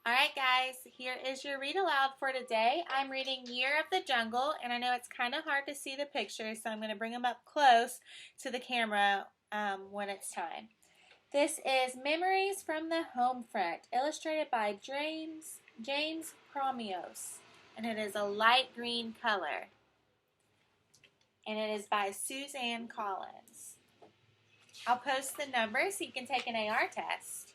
Alright guys, here is your read aloud for today. I'm reading Year of the Jungle, and I know it's kind of hard to see the pictures, so I'm going to bring them up close to the camera when it's time. This is Memories from the Home Front, illustrated by James Promios, and it is a light green color. And it is by Suzanne Collins. I'll post the number so you can take an AR test.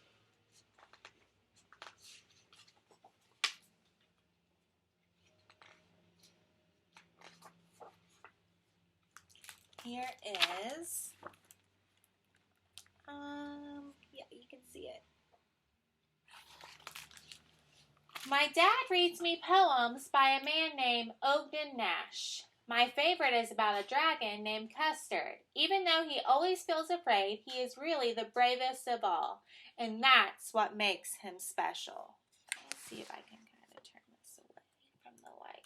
Here is, yeah, you can see it. My dad reads me poems by a man named Ogden Nash. My favorite is about a dragon named Custard. Even though he always feels afraid, he is really the bravest of all, and that's what makes him special. Let's see if I can kind of turn this away from the light.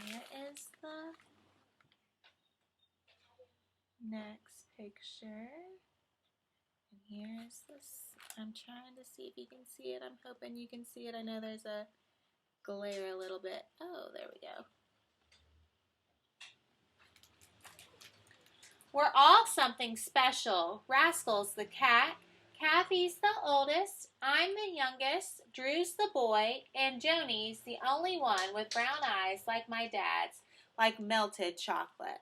Here is the next picture. And here's this. I'm trying to see if you can see it. I'm hoping you can see it. I know there's a glare a little bit. Oh, there we go. We're all something special. Rascal's the cat. Kathy's the oldest. I'm the youngest. Drew's the boy. And Joni's the only one with brown eyes like my dad's, like melted chocolate.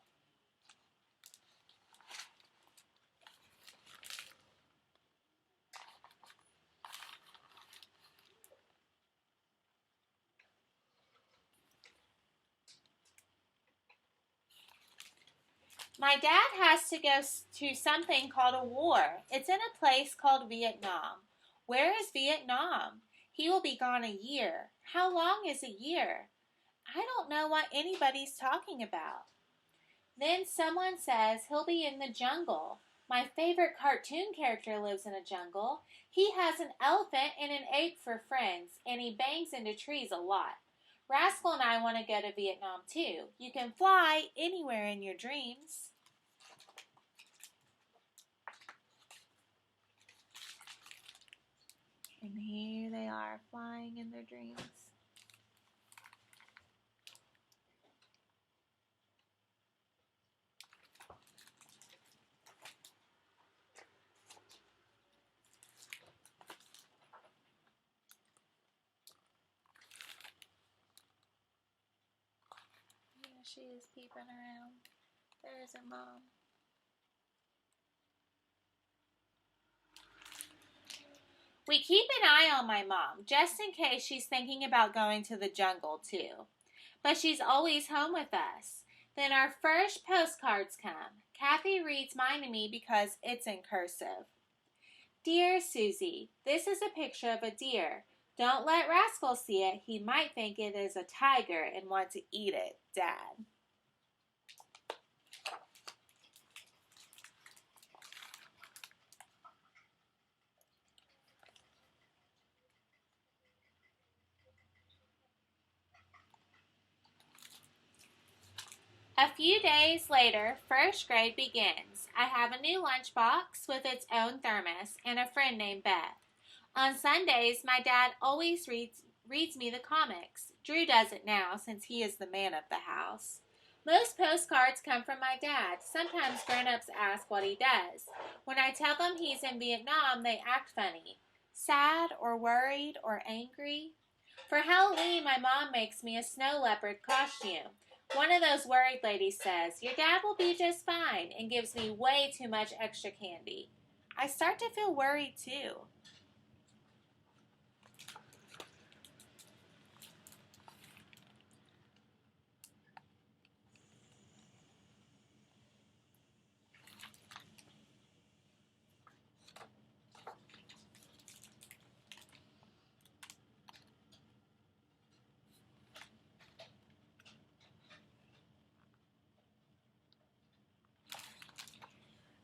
My dad has to go to something called a war. It's in a place called Vietnam. Where is Vietnam? He will be gone a year. How long is a year? I don't know what anybody's talking about. Then someone says he'll be in the jungle. My favorite cartoon character lives in a jungle. He has an elephant and an ape for friends, and he bangs into trees a lot. Rascal and I want to go to Vietnam too. You can fly anywhere in your dreams. And here they are, flying in their dreams. Yeah, she is peeping around. There's her mom. We keep an eye on my mom, just in case she's thinking about going to the jungle, too. But she's always home with us. Then our first postcards come. Kathy reads mine to me because it's in cursive. Dear Susie, this is a picture of a deer. Don't let Rascal see it. He might think it is a tiger and want to eat it, Dad. A few days later, first grade begins. I have a new lunchbox with its own thermos and a friend named Beth. On Sundays, my dad always reads me the comics. Drew does it now since he is the man of the house. Most postcards come from my dad. Sometimes grown-ups ask what he does. When I tell them he's in Vietnam, they act funny. Sad or worried or angry. For Halloween, my mom makes me a snow leopard costume. One of those worried ladies says, your dad will be just fine, and gives me way too much extra candy. I start to feel worried too.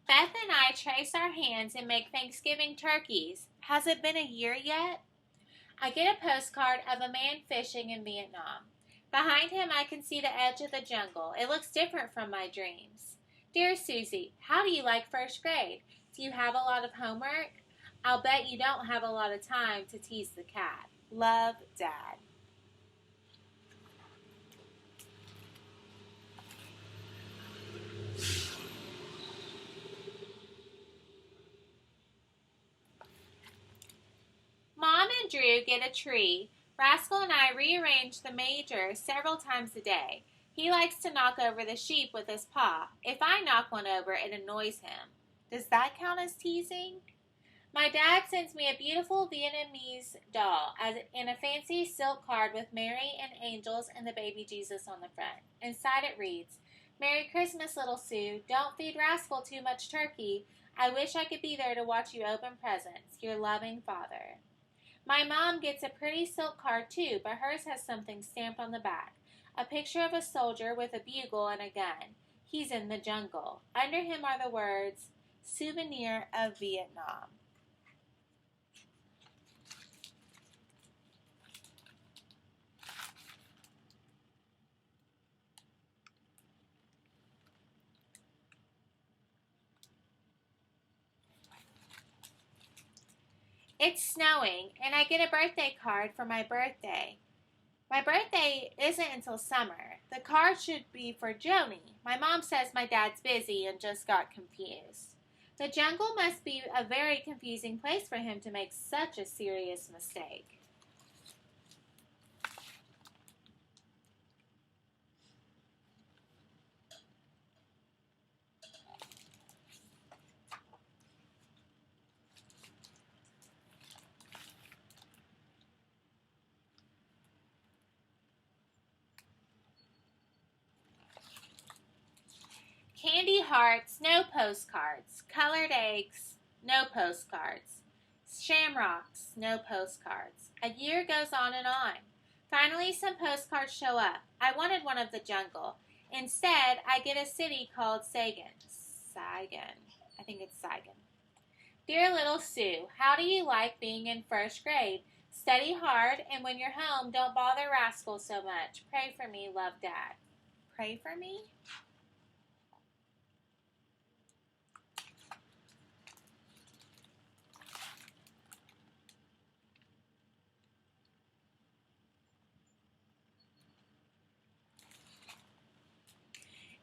Beth and I trace our hands and make Thanksgiving turkeys. Has it been a year yet? I get a postcard of a man fishing in Vietnam. Behind him, I can see the edge of the jungle. It looks different from my dreams. Dear Susie, how do you like first grade? Do you have a lot of homework? I'll bet you don't have a lot of time to tease the cat. Love, Dad. Mom and Drew get a tree. Rascal and I rearrange the manger several times a day. He likes to knock over the sheep with his paw. If I knock one over, it annoys him. Does that count as teasing? My dad sends me a beautiful Vietnamese doll in a fancy silk card with Mary and angels and the baby Jesus on the front. Inside it reads, "Merry Christmas, little Sue. Don't feed Rascal too much turkey. I wish I could be there to watch you open presents. Your loving father." My mom gets a pretty silk card too, but hers has something stamped on the back. A picture of a soldier with a bugle and a gun. He's in the jungle. Under him are the words, "Souvenir of Vietnam." It's snowing, and I get a birthday card for my birthday. My birthday isn't until summer. The card should be for Joni. My mom says my dad's busy and just got confused. The jungle must be a very confusing place for him to make such a serious mistake. Candy hearts, no postcards. Colored eggs, no postcards. Shamrocks, no postcards. A year goes on and on. Finally, some postcards show up. I wanted one of the jungle. Instead, I get a city called Saigon. I think it's Saigon. Dear little Sue, how do you like being in first grade? Study hard, and when you're home, don't bother Rascal so much. Pray for me, love, Dad. Pray for me?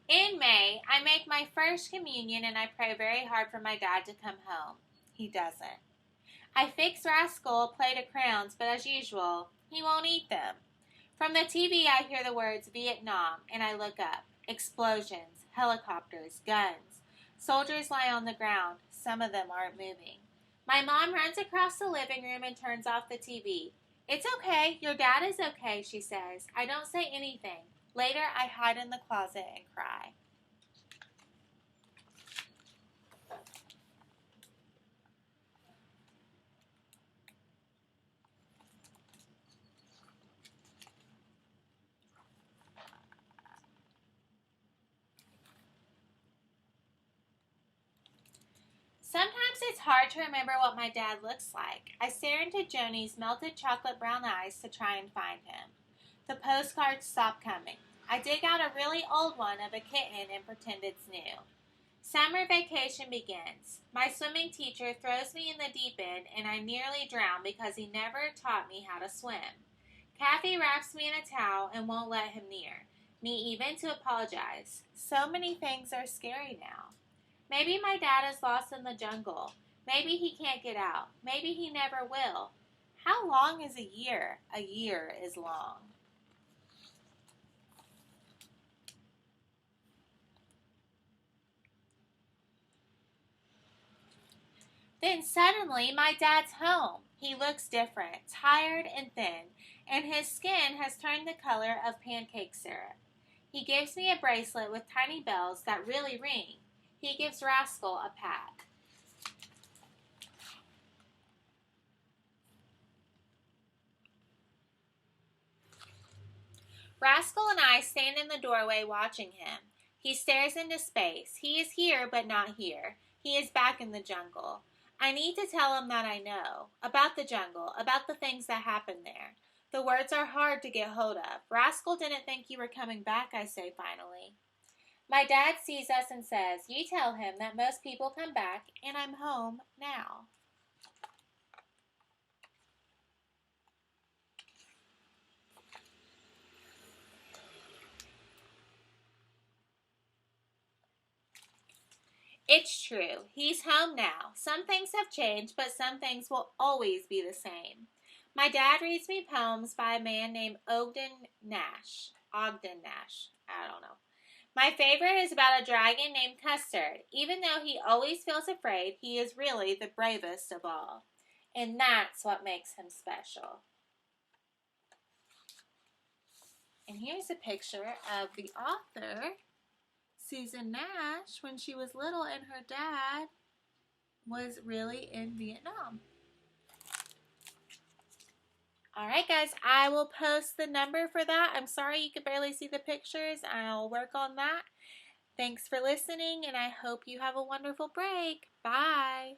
In May, I make my first communion and I pray very hard for my dad to come home. He doesn't. I fix Rascal a plate of crowns, but as usual, he won't eat them. From the TV, I hear the words Vietnam, and I look up. Explosions, helicopters, guns. Soldiers lie on the ground. Some of them aren't moving. My mom runs across the living room and turns off the TV. It's okay. Your dad is okay, she says. I don't say anything. Later, I hide in the closet and cry. Sometimes it's hard to remember what my dad looks like. I stare into Joni's melted chocolate brown eyes to try and find him. The postcards stop coming. I dig out a really old one of a kitten and pretend it's new. Summer vacation begins. My swimming teacher throws me in the deep end and I nearly drown because he never taught me how to swim. Kathy wraps me in a towel and won't let him near me even to apologize. So many things are scary now. Maybe my dad is lost in the jungle. Maybe he can't get out. Maybe he never will. How long is a year? A year is long. Then suddenly my dad's home. He looks different, tired and thin, and his skin has turned the color of pancake syrup. He gives me a bracelet with tiny bells that really ring. He gives Rascal a pat. Rascal and I stand in the doorway watching him. He stares into space. He is here, but not here. He is back in the jungle. I need to tell him that I know. About the jungle, about the things that happened there. The words are hard to get hold of. Rascal didn't think you were coming back, I say finally. My dad sees us and says, "You tell him that most people come back, and I'm home now." It's true. He's home now. Some things have changed, but some things will always be the same. My dad reads me poems by a man named Ogden Nash. Ogden Nash. I don't know. My favorite is about a dragon named Custard. Even though he always feels afraid, he is really the bravest of all. And that's what makes him special. And here's a picture of the author, Susan Nash, when she was little and her dad was really in Vietnam. Alright guys, I will post the number for that. I'm sorry you could barely see the pictures. I'll work on that. Thanks for listening, and I hope you have a wonderful break. Bye.